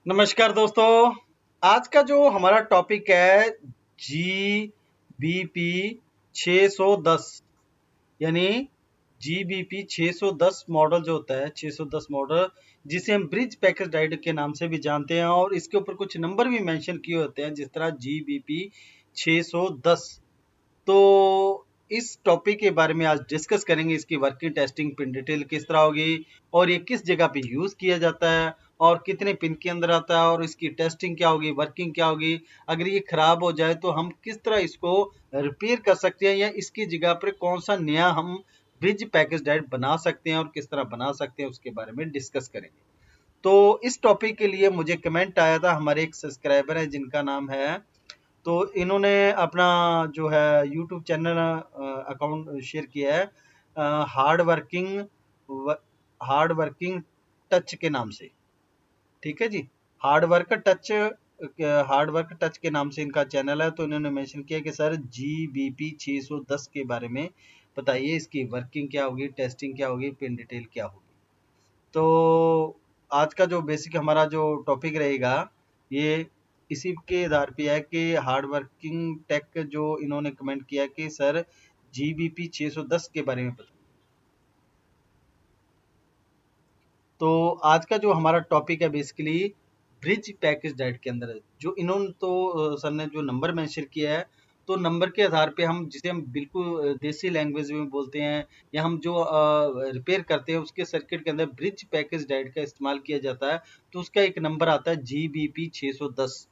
नमस्कार दोस्तों। आज का जो हमारा टॉपिक है GBP 610 यानी GBP 610 मॉडल जो होता है 610 मॉडल, जिसे हम ब्रिज पैकेज डाइट के नाम से भी जानते हैं और इसके ऊपर कुछ नंबर भी मेंशन किए होते हैं जिस तरह GBP 610। तो इस टॉपिक के बारे में आज डिस्कस करेंगे। इसकी वर्किंग टेस्टिंग पिन डिटेल किस तरह होगी और ये किस जगह पे यूज किया जाता है और कितने पिन के अंदर आता है और इसकी टेस्टिंग क्या होगी, वर्किंग क्या होगी। अगर ये खराब हो जाए तो हम किस तरह इसको रिपेयर कर सकते हैं या इसकी जगह पर कौन सा नया हम ब्रिज पैकेज डाइट बना सकते हैं और किस तरह बना सकते हैं उसके बारे में डिस्कस करेंगे। तो इस टॉपिक के लिए मुझे कमेंट आया था, हमारे एक सब्सक्राइबर है जिनका नाम है, तो इन्होंने अपना जो है यूट्यूब चैनल अकाउंट शेयर किया है हार्ड वर्किंग टच के नाम से। ठीक है जी, hard work touch hard work touch के नाम से इनका चैनल है। तो इन्होंने मेंशन किया कि सर GBP 610 के बारे में बताइए, इसकी वर्किंग क्या होगी, टेस्टिंग क्या होगी, पिन डिटेल क्या होगी। तो आज का जो बेसिक हमारा जो टॉपिक रहेगा ये इसी के आधार पे है कि हार्ड वर्किंग टेक जो इन्होंने कमेंट किया कि सर GBP 610 के बारे में बताइए। तो आज का जो हमारा टॉपिक है बेसिकली ब्रिज पैकेज डाइट के अंदर जो इन्होंने तो सर ने जो नंबर मेंशन किया है, तो नंबर के आधार पे हम जिसे हम बिल्कुल देसी लैंग्वेज में बोलते हैं या हम जो रिपेयर करते हैं उसके सर्किट के अंदर ब्रिज पैकेज डाइट का इस्तेमाल किया जाता है। तो उसका एक नंबर आता है GBP 610।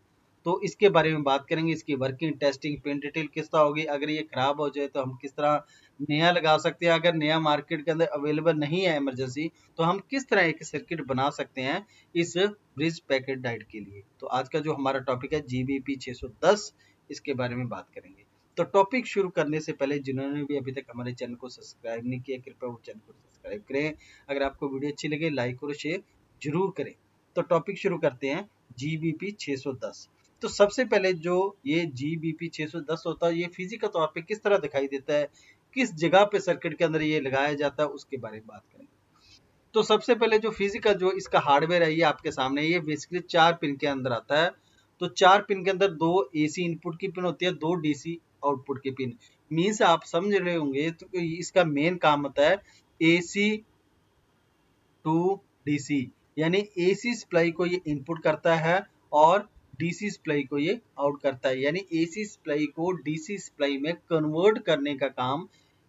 तो इसके बारे में बात करेंगे, इसकी वर्किंग टेस्टिंग पिन डिटेल किस तरह होगी, अगर ये खराब हो जाए तो हम किस तरह नया लगा सकते हैं, अगर नया मार्केट के अंदर अवेलेबल नहीं है इमरजेंसी तो हम किस तरह एक सर्किट बना सकते हैं इस ब्रिज पैकेट डाइट के लिए। तो आज का जो हमारा टॉपिक है GBP 610, इसके बारे में बात करेंगे। तो टॉपिक शुरू करने से पहले जिन्होंने भी अभी तक हमारे चैनल को सब्सक्राइब नहीं किया, कृपया वो चैनल को सब्सक्राइब करें। अगर आपको वीडियो अच्छी लगे लाइक और शेयर जरूर करें। तो टॉपिक शुरू करते हैं GBP 610। तो सबसे पहले जो ये GBP 610 होता है, ये फिजिकल तौर पे किस तरह दिखाई देता है, किस जगह पे सर्किट के अंदर ये लगाया जाता है, उसके बारे में बात करेंगे। तो सबसे पहले जो फिजिकल जो इसका हार्डवेयर है ये आपके सामने, ये बेसिकली 4 पिन के अंदर आता है। तो 4 पिन के अंदर 2 AC इनपुट की पिन होती है, 2 DC आउटपुट की पिन। मीन्स आप समझ रहे होंगे तो इसका मेन काम होता है AC टू DC, यानी AC सप्लाई को ये इनपुट करता है और DC सप्लाई को ये आउट करता है, यानी AC सप्लाई को DC सप्लाई में कन्वर्ट करने का काम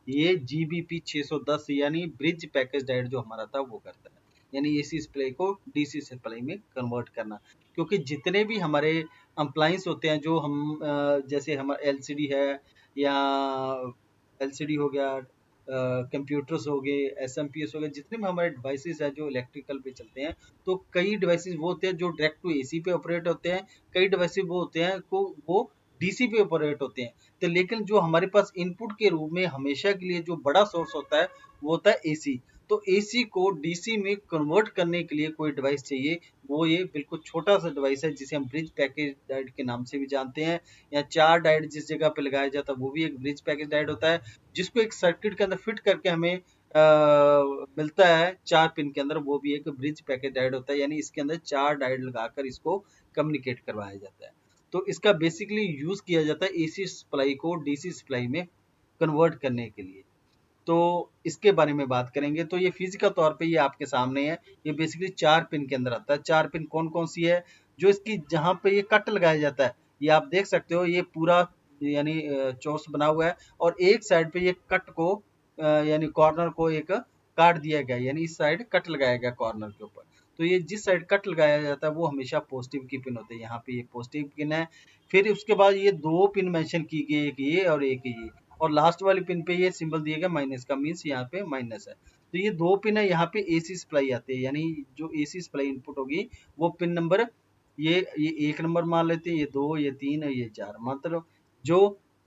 ये GBP 610 यानी ब्रिज पैकेज डाइट जो हमारा था वो करता है, यानी AC सप्लाई को DC सप्लाई में कन्वर्ट करना। क्योंकि जितने भी हमारे अप्लायंस होते हैं जो हम जैसे हमारा LCD है या LCD हो गया, कंप्यूटर्स हो गए, SMPS हो गए, जितने भी हमारे डिवाइसेस हैं जो इलेक्ट्रिकल पे चलते हैं, तो कई डिवाइसेस वो होते हैं जो डायरेक्ट टू AC पे ऑपरेट होते हैं, कई डिवाइसेस वो होते हैं को वो DC पे ऑपरेट होते हैं। तो लेकिन जो हमारे पास इनपुट के रूप में हमेशा के लिए जो बड़ा सोर्स होता है वो होता है AC। तो AC को DC में कन्वर्ट करने के लिए कोई डिवाइस चाहिए, वो ये बिल्कुल छोटा सा डिवाइस है जिसे हम ब्रिज पैकेज डायोड के नाम से भी जानते हैं, या 4 डायोड जिस जगह पे लगाया जाता है वो भी एक ब्रिज पैकेज डायोड होता है, जिसको एक सर्किट के अंदर फिट करके हमें मिलता है 4 पिन के अंदर, वो भी एक ब्रिज पैकेज डायोड होता है, यानी इसके अंदर 4 डायोड लगाकर इसको कम्युनिकेट करवाया जाता है। तो इसका बेसिकली यूज किया जाता है AC सप्लाई को DC सप्लाई में कन्वर्ट करने के लिए। तो इसके बारे में बात करेंगे। तो ये फिजिकल तौर पे ये आपके सामने है, ये बेसिकली 4 पिन के अंदर आता है। 4 पिन कौन कौन सी है, जो इसकी जहां पे ये कट लगाया जाता है, ये आप देख सकते हो, ये पूरा यानी चौरस बना हुआ है और एक साइड पे ये कट को यानी कॉर्नर को एक काट दिया गया, यानी इस साइड कट लगाया गया कॉर्नर के ऊपर। तो ये जिस साइड कट लगाया जाता है वो हमेशा पॉजिटिव की पिन होती है, यहाँ पे ये पॉजिटिव पिन है। फिर उसके बाद ये 2 पिन मेंशन की गई, एक ये और एक ये, और लास्ट वाली पिन पे ये सिंबल दिया गया माइनस का, मीन्स यहाँ पे माइनस है। तो ये 2 पिन है, यहाँ पे AC सप्लाई आती है, यानी जो AC सप्लाई इनपुट होगी वो पिन नंबर ये 1 नंबर मान लेते हैं, ये 2, ये 3 और ये 4। मतलब जो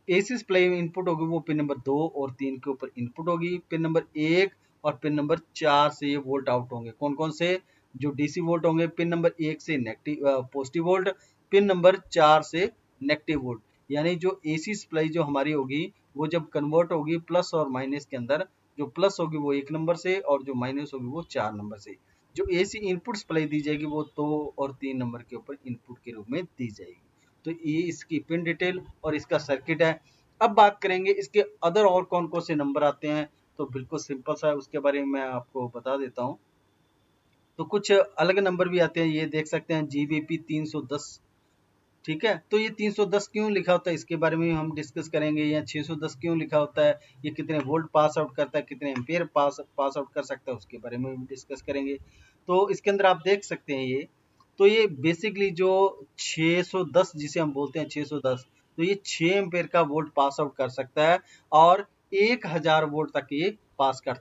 AC सप्लाई इनपुट होगी वो पिन नंबर 2 और 3 के ऊपर इनपुट होगी, पिन नंबर 1 और पिन नंबर 4 से ये वोल्ट आउट होंगे। कौन कौन से, जो DC वोल्ट होंगे पिन नंबर 1 से negative positive volt, pin number 4 से नेगेटिव वोल्ट। यानी जो AC सप्लाई जो हमारी होगी वो जब कन्वर्ट होगी प्लस और माइनस के अंदर, जो प्लस होगी वो 1 नंबर से और जो माइनस होगी वो 4 नंबर से। जो एसी इनपुट सप्लाई दी जाएगी वो 2 और 3 नंबर के ऊपर इनपुट के रूप में दी जाएगी। तो ये इसकी पिन डिटेल और इसका सर्किट है। अब बात करेंगे इसके अदर और कौन कौन से नंबर आते हैं, तो बिल्कुल सिंपल सा है, उसके बारे में मैं आपको बता देता हूँ। तो कुछ अलग नंबर भी आते हैं, ये देख सकते हैं जीबीपी 310। ठीक है, तो ये 310 क्यों लिखा होता है इसके बारे में हम डिस्कस करेंगे, या 610 क्यों लिखा होता है, ये कितने वोल्ट पास आउट करता है, कितने एम्पियर पास आउट कर सकता है, उसके बारे में भी डिस्कस करेंगे। तो इसके अंदर आप देख सकते हैं ये, तो ये बेसिकली जो 610 जिसे हम बोलते हैं 610, तो ये 6 एम्पियर का वोल्ट पास आउट कर सकता है और 1000 वोल्ट तक ये पास कर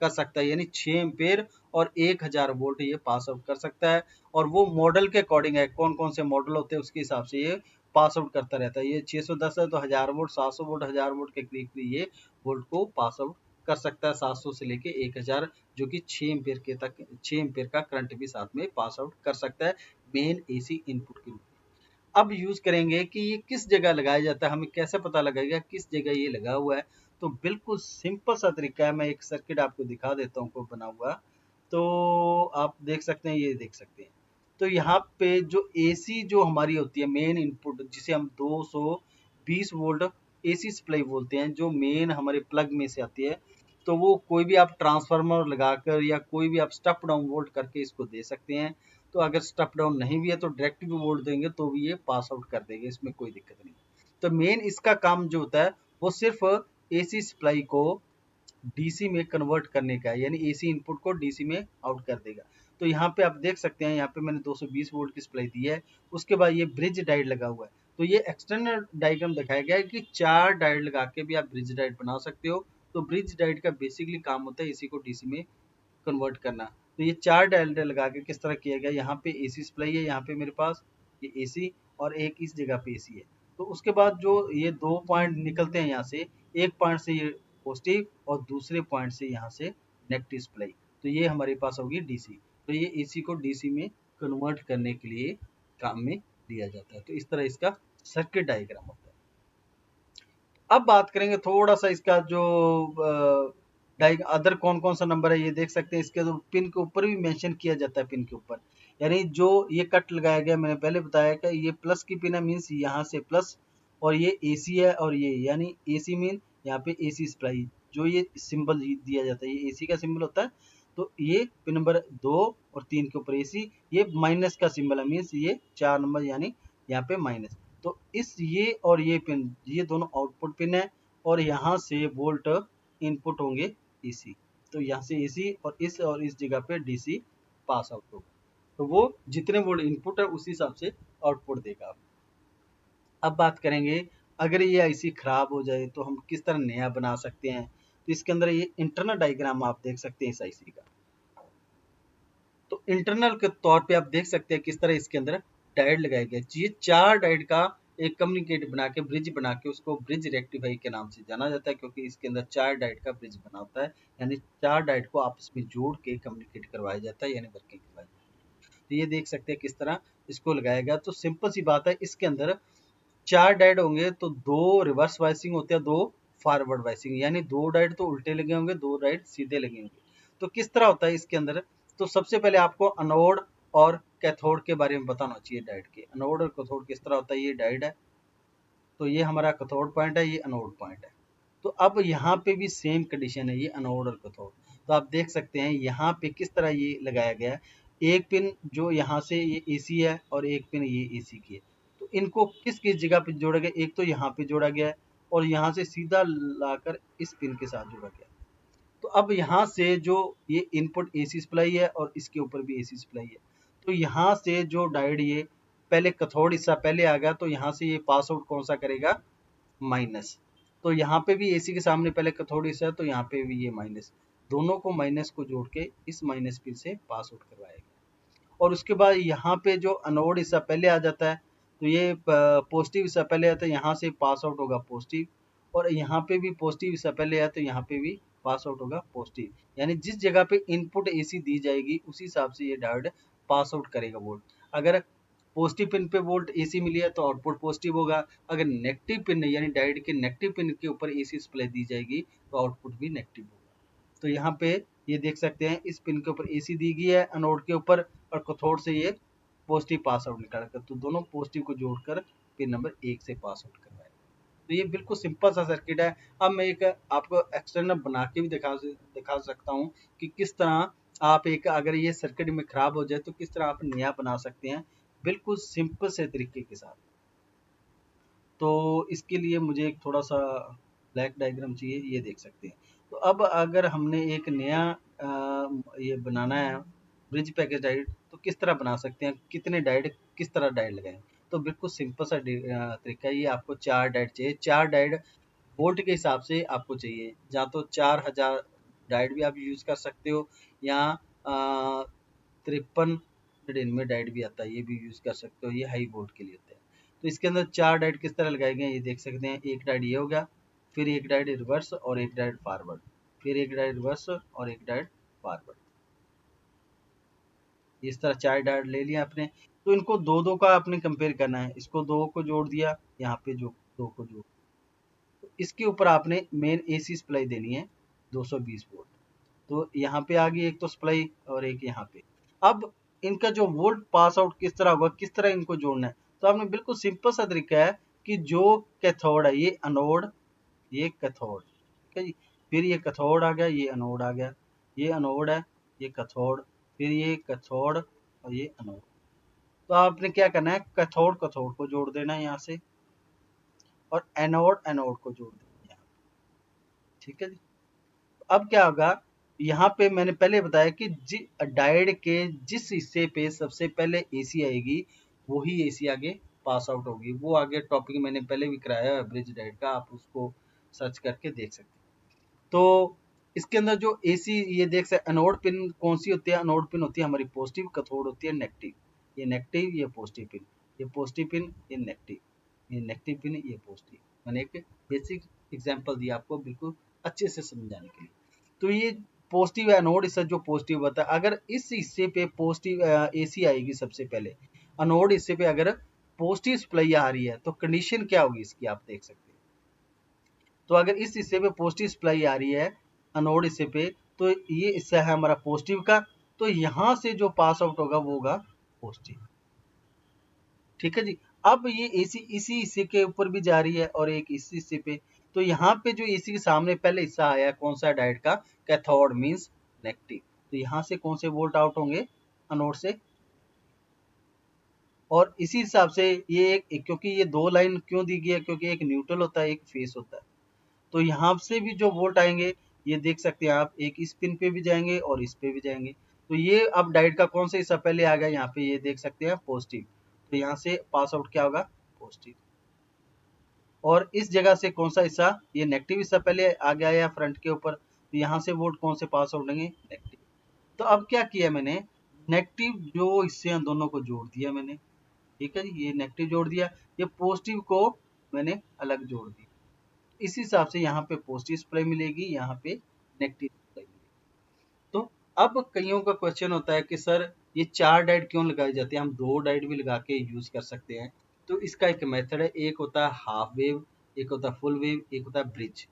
सकता है, यानी 6 एम्पियर और 1000 वोल्ट ये पास आउट कर सकता है। और वो मॉडल के अकॉर्डिंग है, कौन कौन से मॉडल होते हैं उसके हिसाब से ये पास आउट करता रहता है। ये 610 है तो 1000 वोल्ट, 700 वोल्ट, 1000 वोल्ट के करीब ये वोल्ट को पास आउट कर सकता है, 700 से लेके 1000, जो कि 6 एम्पियर के तक 6 एम्पियर का करंट भी साथ में पास आउट कर सकता है मेन एसी इनपुट के रूप में। अब यूज करेंगे कि ये किस जगह लगाया जाता है, हमें कैसे पता लगेगा किस जगह ये लगा हुआ है। तो बिल्कुल सिंपल सा तरीका है, मैं एक सर्किट आपको दिखा देता हूँ को बना हुआ। तो आप देख सकते हैं, ये देख सकते हैं, तो यहाँ पे जो एसी जो हमारी होती है मेन इनपुट, जिसे हम 220 वोल्ट एसी सप्लाई बोलते हैं, जो मेन हमारे प्लग में से आती है, तो वो कोई भी आप ट्रांसफार्मर लगाकर या कोई भी आप स्टेप डाउन वोल्ट करके इसको दे सकते हैं। तो अगर स्टेप डाउन नहीं भी है तो डायरेक्ट भी वोल्ट देंगे तो भी ये पास आउट कर देंगे, इसमें कोई दिक्कत नहीं। तो मेन इसका काम जो होता है वो सिर्फ एसी सप्लाई को डीसी में कन्वर्ट करने का है, यानी एसी इनपुट को डीसी में आउट कर देगा। तो यहाँ पे आप देख सकते हैं, यहाँ पे मैंने 220 वोल्ट की सप्लाई दी है, उसके बाद ये ब्रिज डायोड लगा हुआ है। तो ये एक्सटर्नल डायग्राम दिखाया गया है कि 4 डायोड लगा के भी आप ब्रिज डायोड बना सकते हो। तो ब्रिज डायोड का बेसिकली काम होता है एसी को डीसी में कन्वर्ट करना। तो ये 4 डायोड लगा के किस तरह किया गया, यहाँ पे एसी सप्लाई है, यहाँ पे मेरे पास ये एसी और एक इस जगह पे एसी है। तो उसके बाद जो ये 2 पॉइंट निकलते हैं यहाँ से, एक पॉइंट से ये पॉजिटिव और दूसरे पॉइंट से यहाँ से नेगेटिव सप्लाई, तो ये हमारे पास होगी डीसी। तो ये एसी को डीसी में कन्वर्ट करने के लिए काम में लिया जाता है। तो इस तरह इसका सर्किट डायग्राम होता है। अब बात करेंगे थोड़ा सा इसका जो अदर कौन कौन सा नंबर है, ये देख सकते हैं इसके तो पिन के ऊपर भी मेंशन किया जाता है, पिन के ऊपर, यानी जो ये कट लगाया गया, मैंने पहले बताया कि ये प्लस की पिन है, मीन्स यहाँ से प्लस, और ये एसी है, और ये यानी एसी मीन यहाँ पे एसी सप्लाई, जो ये सिंबल दिया जाता है ये एसी का सिंबल होता है। तो ये पिन नंबर 2 और 3 के ऊपर एसी, ये माइनस का सिंबल है, मीन्स ये 4 नंबर यानी यहाँ पे माइनस। तो इस ये और ये पिन, ये दोनों आउटपुट पिन है, और यहाँ से वोल्ट इनपुट होंगे एसी। तो यहाँ से एसी और इस जगह पे डीसी पास आउट होगा। तो वो जितने वोल्ट इनपुट है उसी हिसाब से आउटपुट देगा। अब बात करेंगे अगर ये आईसी खराब हो जाए तो हम किस तरह नया बना सकते हैं। तो इसके अंदर ये इंटरनल डायग्राम आप देख सकते हैं इस आईसी का। तो इंटरनल के तौर पे आप देख सकते हैं किस तरह इसके अंदर डायोड लगाए गए। ये 4 डायोड का एक कम्युनिकेट बना के, ब्रिज बना के, उसको ब्रिज रेक्टिफाई के नाम से जाना जाता है, क्योंकि इसके अंदर 4 डायोड का ब्रिज बना होता है, यानी 4 डायोड को आपस में जोड़ के कम्युनिकेट करवाया जाता है, यानी वर्किंग करवाई जाती है। तो ये देख सकते हैं किस तरह इसको लगाया गया। तो सिंपल सी बात है, इसके अंदर 4 डायोड होंगे तो 2 रिवर्स वाइसिंग होते हैं, 2 फॉरवर्ड वाइसिंग, यानी 2 डायोड तो उल्टे लगे होंगे, 2 डायोड सीधे लगे होंगे। तो किस तरह होता है इसके अंदर, तो सबसे पहले आपको अनोड और कैथोड के बारे में बताना चाहिए। डायोड के अनोड और कैथोड किस तरह होता है, ये डायोड है, तो ये हमारा कैथोड पॉइंट है, ये अनोड पॉइंट है। तो अब यहाँ पे भी सेम कंडीशन है, ये अनोड और कैथोड। तो आप देख सकते हैं यहाँ पे किस तरह ये लगाया गया है, एक पिन जो यहाँ से ये एसी है और एक पिन ये एसी की है। तो इनको किस किस जगह पे जोड़ा गया, एक तो यहाँ पे जोड़ा गया है और यहाँ से सीधा लाकर इस पिन के साथ जोड़ा गया। तो अब यहाँ से जो ये इनपुट एसी सप्लाई है और इसके ऊपर भी एसी सप्लाई है, तो यहाँ से जो डायोड ये पहले कैथोड हिस्सा पहले आ गया, तो यहाँ से ये पास आउट कौन सा करेगा, माइनस। तो यहाँ पे भी एसी के सामने पहले कैथोड हिस्सा है, तो यहाँ पे भी ये माइनस, दोनों को माइनस को जोड़ के इस माइनस पिन से पास आउट करवाएगा। और उसके बाद यहाँ पे जो अनोड हिस्सा पहले आ जाता है, तो ये पॉजिटिव हिस्सा पहले आता है, यहाँ से पास आउट होगा पॉजिटिव, और यहाँ पे भी पॉजिटिव हिस्सा पहले आया तो यहाँ पे भी पास आउट होगा पॉजिटिव, यानी जिस जगह पे इनपुट एसी दी जाएगी उसी हिसाब से ये डायोड पास आउट करेगा वोल्ट। अगर पॉजिटिव पिन पे वोल्ट एसी मिली है तो आउटपुट पॉजिटिव होगा, अगर नेगेटिव पिन यानी डायोड के नेगेटिव पिन के ऊपर एसी सप्लाई दी जाएगी तो आउटपुट भी नेगेटिव होगा। तो यहाँ पे ये देख सकते हैं इस पिन के ऊपर AC दी गई है एनोड के ऊपर, और कैथोड से ये पॉजिटिव पास आउट निकाल कर, तो दोनों पॉजिटिव को जोड़कर पिन नंबर 1 से पास आउट करवाएगा। तो ये बिल्कुल सिंपल सा सर्किट है। अब मैं एक आपको एक्सटर्नल बना के भी दिखा सकता हूँ कि किस तरह आप एक, अगर ये सर्किट में खराब हो जाए तो किस तरह आप नया बना सकते हैं बिल्कुल सिंपल से तरीके के साथ। तो इसके लिए मुझे एक थोड़ा सा ब्लैक डायग्राम चाहिए, ये देख सकते हैं। तो अब अगर हमने एक नया ये बनाना है ब्रिज पैकेज डायोड, तो किस तरह बना सकते हैं, कितने डायोड, किस तरह डायोड लगाएं। तो बिल्कुल सिंपल सा तरीका है। ये आपको 4 डायोड चाहिए। 4 डायोड वोल्ट के हिसाब से आपको चाहिए, या तो 4000 डायोड भी आप यूज़ कर सकते हो, या 5399 डायोड भी आता है, ये भी यूज़ कर सकते हो, ये हाई वोल्ट के लिए होता है। तो इसके अंदर 4 डायोड किस तरह लगाए गए हैं ये देख सकते हैं। एक डायोड ये हो गया, फिर एक डायोड रिवर्स और एक डायोड फॉरवर्ड, फिर एक डायोड रिवर्स और एक डायोड फॉरवर्ड। इस तरह 4 डायोड ले लिया आपने। तो इनको दो दो का आपने कंपेयर करना है, इसको 2 को जोड़ दिया, यहाँ पे जो 2 को जोड़, तो इसके ऊपर आपने मेन AC सप्लाई देनी है 220 वोल्ट। तो यहाँ पे आ गई एक तो सप्लाई और एक यहाँ पे। अब इनका जो वोल्ट पास आउट किस तरह होगा, किस तरह इनको जोड़ना है, तो आपने बिल्कुल सिंपल सा तरीका है कि जो कैथोड है ये अनोड, ये कैथोड, ठीक है जी। फिर ये कैथोड आ गया, ये अनोड आ गया, ये अनोड है, ये कैथोड, फिर ये कैथोड और ये अनोड। तो आपने क्या करना है, कैथोड कैथोड को जोड़ देना है यहाँ से, और एनोड एनोड को जोड़ देना है यहाँ, ठीक है जी। अब क्या होगा, यहाँ पे मैंने पहले बताया कि डायोड के जिस हिस्से पे सबसे पहले AC आएगी वही AC आगे पास आउट होगी। वो आगे टॉपिक मैंने पहले भी कराया है ब्रिज डायोड का, आप उसको सर्च करके देख सकते हैं। तो इसके अंदर जो AC, ये देख सकते एनोड पिन कौन सी होती है, एनोड पिन होती है हमारी पॉजिटिव, कैथोड होती है नेगेटिव। ये नेगेटिव, ये पॉजिटिव पिन, ये पॉजिटिव पिन, ये नेगेटिव, ये नेगेटिव पिन, ये पॉजिटिव। मैंने एक बेसिक एग्जांपल दिया आपको बिल्कुल अच्छे से समझाने के लिए। तो ये पॉजिटिव एनोड हिस्सा जो पॉजिटिव होता है, अगर इस हिस्से पे पॉजिटिव AC आएगी सबसे पहले, अनोड हिस्से पे अगर पॉजिटिव सप्लाई आ रही है तो कंडीशन क्या होगी इसकी आप देख सकते हैं। तो अगर इस हिस्से पे पॉजिटिव सप्लाई आ रही है अनोड हिस्से पे, तो ये हिस्सा है हमारा पॉजिटिव का, तो यहां से जो पास आउट होगा वो होगा पॉजिटिव, ठीक है जी। अब ये AC इसी हिस्से के ऊपर भी जा रही है और एक इस हिस्से पे, तो यहाँ पे जो AC के सामने पहले हिस्सा आया कौन सा डायोड का, कैथोड मींस नेगेटिव, तो यहाँ से कौन से वोल्ट आउट होंगे, अनोड से। और इसी हिसाब से ये क्योंकि ये दो लाइन क्यों दी गई है, क्योंकि एक न्यूट्रल होता है एक फेस होता है, तो यहाँ से भी जो वोल्ट आएंगे ये देख सकते हैं आप, एक इस पिन पे भी जाएंगे और इस पे भी जाएंगे। तो ये अब डायोड का कौन सा हिस्सा पहले आ गया, यहाँ पे ये देख सकते हैं पॉजिटिव, तो यहाँ से पास आउट क्या होगा, पॉजिटिव। और इस जगह से कौन सा हिस्सा, ये नेगेटिव हिस्सा पहले आ गया है फ्रंट के ऊपर, तो यहाँ से वोल्ट कौन से पास आउट होंगे, नेगेटिव। तो अब क्या किया मैंने, नेगेटिव जो हिस्से हैं दोनों को जोड़ दिया मैंने, ठीक है जी। ये नेगेटिव जोड़ दिया, ये पॉजिटिव को मैंने अलग जोड़ दिया। इस हिसाब से यहाँ पे पॉजिटिव सप्लाई मिलेगी, यहाँ पे नेगेटिव सप्लाई मिलेगी। तो अब कईयों का क्वेश्चन होता है कि सर ये 4 डायोड क्यों लगाए जाते हैं, हम 2 डायोड भी लगा के यूज कर सकते हैं। तो इसका एक मेथड है, एक होता है हाफ वेव, एक होता है फुल वेव, एक होता है ब्रिज।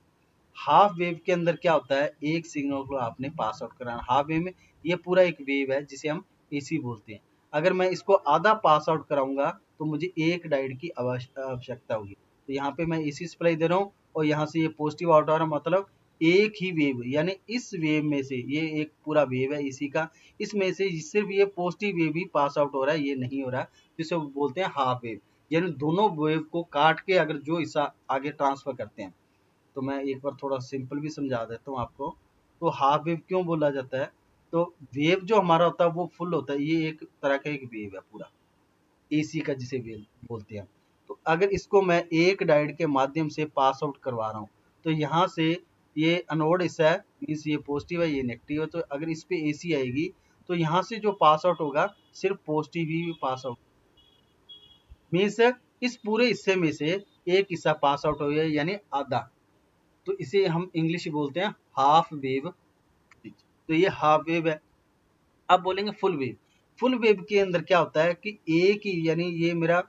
हाफ वेव के अंदर क्या होता है, एक सिग्नल को आपने पास आउट कराना। हाफ वेव में ये पूरा एक वेव है जिसे हम AC बोलते हैं। अगर मैं इसको आधा पास आउट कराऊंगा तो मुझे एक डायोड की आवश्यकता होगी। तो यहाँ पे मैं AC सप्लाई दे रहा हूँ और यहाँ से ये पॉजिटिव आउट आ रहा है, मतलब एक ही वेव, यानी इस वेव में से, ये एक पूरा वेव है AC का, इसमें से सिर्फ ये पॉजिटिव वेव ही पास आउट हो रहा है, ये नहीं हो रहा है, जिसे बोलते हैं हाफ वेव। यानी दोनों वेव को काट के अगर जो हिस्सा आगे ट्रांसफर करते हैं, तो मैं एक बार थोड़ा सिंपल भी समझा देता हूँ आपको। तो हाफ वेव क्यों बोला जाता है, तो वेव जो हमारा होता है वो फुल होता है, ये एक तरह का एक वेव है पूरा AC का जिसे वेव बोलते हैं। तो अगर इसको मैं एक डायोड के माध्यम से पास आउट करवा रहा हूँ, तो यहाँ से ये अनोड हिस्सा है, मीन्स ये पॉजिटिव है ये नेगेटिव है, तो अगर इस पे AC आएगी तो यहाँ से जो पास आउट होगा सिर्फ पॉजिटिव ही पास आउट, मीन्स इस पूरे हिस्से में से एक हिस्सा पास आउट हो गया यानी आधा। तो इसे हम इंग्लिश बोलते हैं हाफ वेव ब्रिज। तो ये हाफ वेव है। अब बोलेंगे फुल वेव। फुल वेव के अंदर क्या होता है कि एक ही, यानी ये मेरा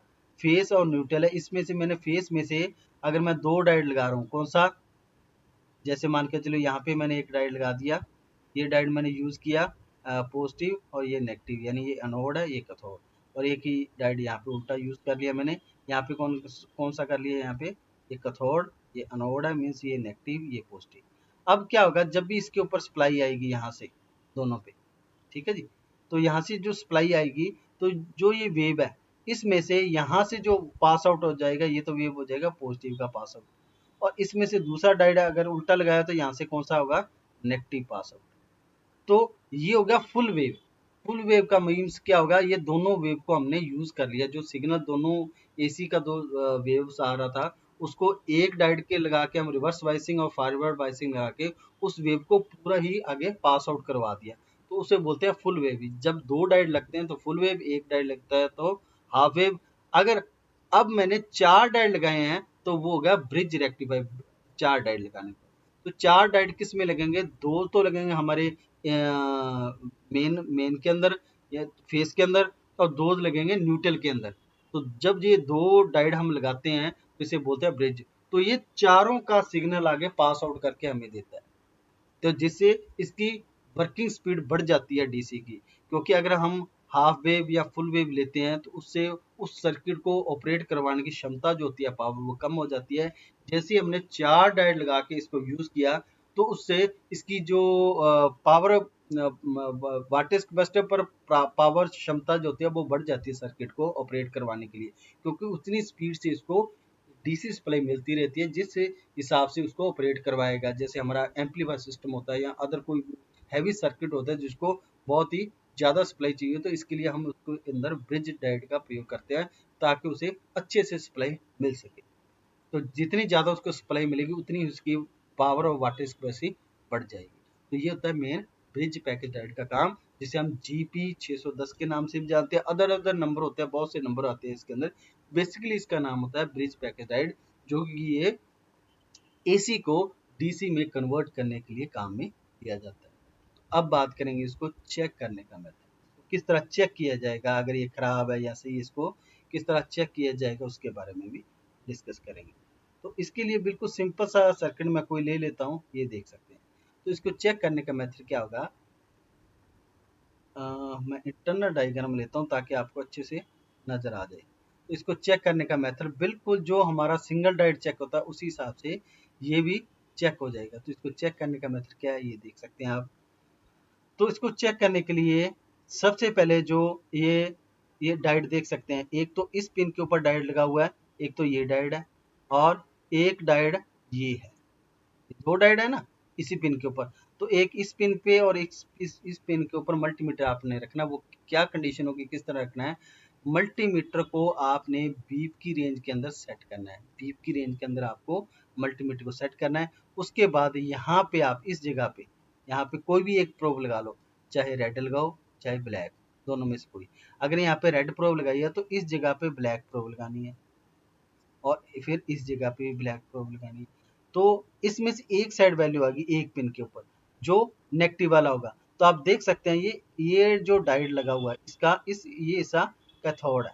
फेस और न्यूट्रल है, इसमें से मैंने फेस में से अगर मैं 2 डायोड लगा रहा हूँ, कौन सा, जैसे मान के चलो यहाँ पे मैंने एक डायोड लगा दिया, ये डायोड मैंने यूज़ किया पॉजिटिव और ये नेगेटिव, यानी ये एनोड है ये कैथोड, और एक ही डायोड यहाँ पे उल्टा यूज़ कर लिया मैंने। यहाँ पे कौन कौन सा कर लिया, यहाँ पे ये कैथोड ये एनोड है, मीन्स ये नेगेटिव ये पॉजिटिव। अब क्या होगा, जब भी इसके ऊपर सप्लाई आएगी यहाँ से दोनों पे, ठीक है जी, तो यहाँ से जो सप्लाई आएगी तो जो ये वेव है इसमें से यहाँ से जो पास आउट हो जाएगा ये तो वेव हो जाएगा पॉजिटिव का पास आउट, और इसमें से दूसरा डायोड अगर उल्टा लगाया तो यहाँ से कौन सा होगा, नेगेटिव पास आउट। तो ये हो गया फुल वेव। फुल वेव का मीन्स क्या होगा, ये दोनों वेव को हमने यूज कर लिया, जो सिग्नल दोनों एसी का दो वेव्स आ रहा था उसको एक डायोड के लगा के हम रिवर्स वाइसिंग और फॉरवर्ड वाइसिंग लगा के उस वेव को पूरा ही आगे पास आउट करवा दिया, तो उसे बोलते हैं फुल वेव। जब दो डायोड लगते हैं तो फुल वेव, एक डायोड लगता है तो हाफ वेव। अगर अब मैंने चार डायोड लगाए हैं तो वो हो गया ब्रिज रेक्टिफायर, चार डायोड लगाने पर। तो चार डायोड किस में लगेंगे, दो तो लगेंगे हमारे मेन मेन के अंदर या फेस के अंदर, और दो लगेंगे न्यूट्रल के अंदर। तो जब ये दो डायोड हम लगाते हैं तो इसे बोलते हैं ब्रिज। तो ये चारों का सिग्नल आगे पास आउट करके हमें देता है, तो जिससे इसकी वर्किंग स्पीड बढ़ जाती है डीसी की, क्योंकि अगर हम हाफ वेव या फुल वेव लेते हैं तो उससे उस सर्किट को ऑपरेट करवाने की क्षमता जो होती है पावर वो कम हो जाती है। जैसे हमने चार डायोड लगा के इसको यूज किया तो उससे इसकी जो पावर वाटेज कैपेसिटर पर पावर क्षमता जो होती है वो बढ़ जाती है सर्किट को ऑपरेट करवाने के लिए, क्योंकि उतनी स्पीड से इसको डीसी सप्लाई मिलती रहती है जिस हिसाब से उसको ऑपरेट करवाएगा। जैसे हमारा एम्पलीफायर सिस्टम होता है या अदर कोई हैवी सर्किट होता है जिसको बहुत ही ज़्यादा सप्लाई चाहिए, तो इसके लिए हम उसको अंदर ब्रिज डायोड का प्रयोग करते हैं ताकि उसे अच्छे से सप्लाई मिल सके। तो जितनी ज़्यादा उसको सप्लाई मिलेगी उतनी उसकी पावर और वाटेज कैपेसिटी बढ़ जाएगी। तो ये होता है मेन ब्रिज पैकेज डायोड का काम, जिसे हम GP610 के नाम से भी जानते हैं। अदर अदर नंबर होते हैं, बहुत से नंबर आते हैं इसके अंदर। बेसिकली इसका नाम होता है ब्रिज पैकेज डायोड, जो कि ये एसी को डीसी में कन्वर्ट करने के लिए काम में लिया जाता है। अब बात करेंगे इसको चेक करने का मेथड, किस तरह चेक किया जाएगा अगर ये खराब है या सही, इसको किस तरह चेक किया जाएगा उसके बारे में भी डिस्कस करेंगे। तो इसके लिए बिल्कुल सिंपल सा सर्किट मैं कोई ले लेता हूँ, ये देख सकते हैं। तो इसको चेक करने का मेथड क्या होगा, मैं इंटरनल डायग्राम लेता हूँ ताकि आपको अच्छे से नज़र आ जाए। तो इसको चेक करने का मेथड बिल्कुल जो हमारा सिंगल डायोड चेक होता है उसी हिसाब से ये भी चेक हो जाएगा। तो इसको चेक करने का मेथड क्या है ये देख सकते हैं आप। तो इसको चेक करने के लिए सबसे पहले जो ये डायोड देख सकते हैं, एक तो इस पिन के ऊपर डायोड लगा हुआ है, एक तो ये डायोड है और एक डायोड ये है। दो डायोड है ना इसी पिन के ऊपर, तो एक इस पिन पे और एक इस पिन के ऊपर मल्टीमीटर आपने रखना। वो क्या कंडीशन होगी, किस तरह रखना है, मल्टीमीटर को आपने बीप की रेंज के अंदर सेट करना है। बीप की रेंज के अंदर आपको मल्टीमीटर को सेट करना है। उसके बाद यहाँ पे आप इस जगह पे यहाँ पे कोई भी एक प्रोब लगा लो, चाहे रेड लगाओ चाहे ब्लैक, दोनों में से कोई। अगर यहाँ पे रेड प्रोब लगाई है तो इस जगह पे ब्लैक प्रोब लगानी है, और फिर इस जगह पे ब्लैक प्रोब लगानी है। तो इसमें से एक साइड वैल्यू आएगी एक पिन के ऊपर जो नेगेटिव वाला होगा। तो आप देख सकते हैं ये जो डायोड लगा हुआ है इसका ये हिस्सा कैथोड है,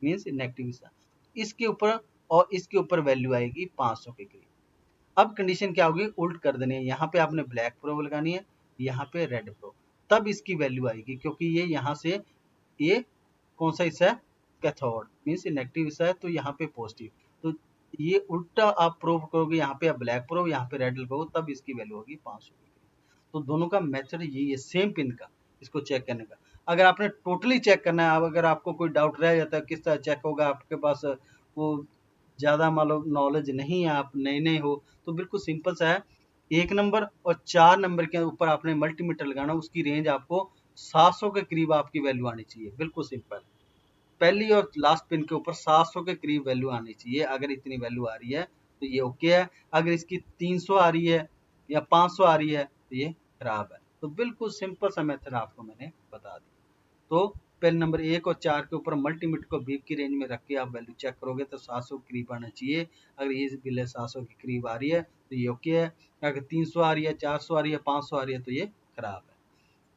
मीन्स नेगेटिव हिस्सा। इसके ऊपर और इसके ऊपर वैल्यू आएगी 500 के करीब। अब कंडीशन क्या होगी, उल्ट कर देनी है। यहाँ पे आपने ब्लैक प्रोब लगानी है, यहाँ पे रेड प्रोब, तब इसकी वैल्यू आएगी, क्योंकि ये यहाँ से ये कौन सा हिस्सा है, कैथोड, मीन्स नेगेटिव हिस्सा है, तो यहाँ पे पॉजिटिव। तो ये उल्टा आप प्रूव करोगे, यहाँ पे आप ब्लैक प्रोब यहाँ पे रेड लगाओ, तब इसकी वैल्यू होगी 500। तो दोनों का मेथड यही है सेम पिन का, इसको चेक करने का। अगर आपने टोटली चेक करना है, अब अगर आपको कोई डाउट रह जाता है किस तरह चेक होगा, आपके पास वो ज़्यादा मान लो नॉलेज नहीं है, आप नए नए हो, तो बिल्कुल सिंपल सा है। एक नंबर और 4 नंबर के ऊपर आपने मल्टीमीटर लगाना, उसकी रेंज आपको 700 के करीब आपकी वैल्यू आनी चाहिए, बिल्कुल सिंपल। पहली और लास्ट पिन के ऊपर 700 के करीब वैल्यू आनी चाहिए। अगर इतनी वैल्यू आ रही है तो ये ओके है, अगर इसकी 300 आ रही है या 500 आ रही है तो ये खराब है। तो बिल्कुल सिंपल सा मेथड आपको मैंने बता दिया। तो पेन नंबर 1 और 4 के ऊपर मल्टीमीटर को बीप की रेंज में रख के आप वैल्यू चेक करोगे तो 700 के करीब आना चाहिए। अगर ये बिल 700 के करीब आ रही है तो ये ओके है, अगर 300 आ रही है, 400 आ रही है, 500 आ रही है तो ये खराब है।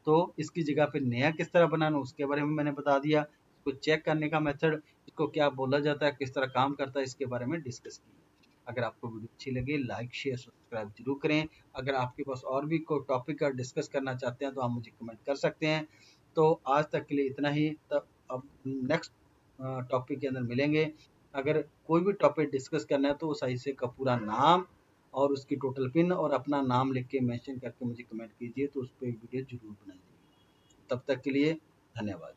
तो इसकी जगह पे नया किस तरह बनाना उसके बारे में मैंने बता दिया। इसको चेक करने का मेथड, इसको क्या बोला जाता है, किस तरह काम करता है, इसके बारे में डिस्कस किया। अगर आपको वीडियो अच्छी लगे लाइक शेयर सब्सक्राइब जरूर करें। अगर आपके पास और भी कोई टॉपिक का डिस्कस करना चाहते हैं तो आप मुझे कमेंट कर सकते हैं। तो आज तक के लिए इतना ही, तब अब नेक्स्ट टॉपिक के अंदर मिलेंगे। अगर कोई भी टॉपिक डिस्कस करना है तो सही से का पूरा नाम और उसकी टोटल पिन और अपना नाम लिख के मेंशन करके मुझे कमेंट कीजिए, तो उस पर वीडियो जरूर बनाई जाएगी। तब तक के लिए धन्यवाद।